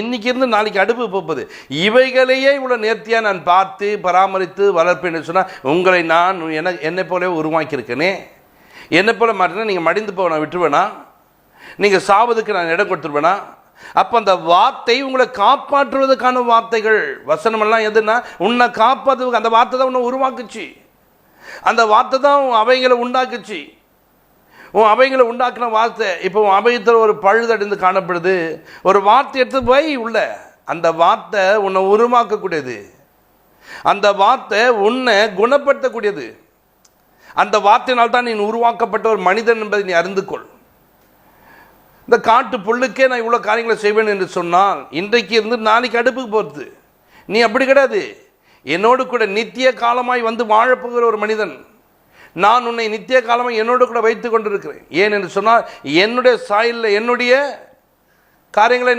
இன்னைக்கு இருந்து நாளைக்கு அடுப்பு போப்பது, இவைகளையே இவ்வளவு நேர்த்தியா நான் பார்த்து பராமரித்து வளர்ப்பேன்னு சொன்னா உங்களை நான் என்னை போல உருவாக்கியிருக்கேனே. என்னை போல மாற்றினா நீங்க மடிந்து போக நான் விட்டுருவேனா? நீங்க சாவதுக்கு நான் இடம் கொடுத்துருவேனா? அப்ப அந்த வார்த்தை உங்களை காப்பாற்றுவதற்கான வார்த்தைகள். வசனம் எல்லாம் எதுனா உன்னை காப்பாற்றுவதற்கு அந்த வார்த்தை தான் உன்னை உருவாக்குச்சு. அந்த வார்த்தை தான் அவைகளை உண்டாக்குச்சு. உன் அவைகளை உண்டாக்குன வார்த்தை இப்போ உன் அவையத்தில் ஒரு பழுதடைந்து காணப்படுது, ஒரு வார்த்தை எடுத்து வை உள்ள. அந்த வார்த்தை உன்னை உருவாக்கக்கூடியது. அந்த வார்த்தை உன்னை குணப்படுத்தக்கூடியது. அந்த வார்த்தையினால் தான் நீ உருவாக்கப்பட்ட ஒரு மனிதன் என்பதை நீ அறிந்து கொள். இந்த காட்டு புல்லுக்கே நான் இவ்வளோ காரியங்களை செய்வேன் என்று சொன்னால் இன்றைக்கு இருந்து நாளைக்கு அடுப்புக்கு போகிறது. நீ அப்படி கிடையாது. என்னோடு கூட நித்திய காலமாய் வந்து வாழப்போகிற ஒரு மனிதன். நான் உன்னை நித்திய காலமாக என்னோடு கூட வைத்து கொண்டிருக்கிறேன். ஏன் என்று சொன்னால் என்னுடைய சாயலில் என்னுடைய காரியங்களை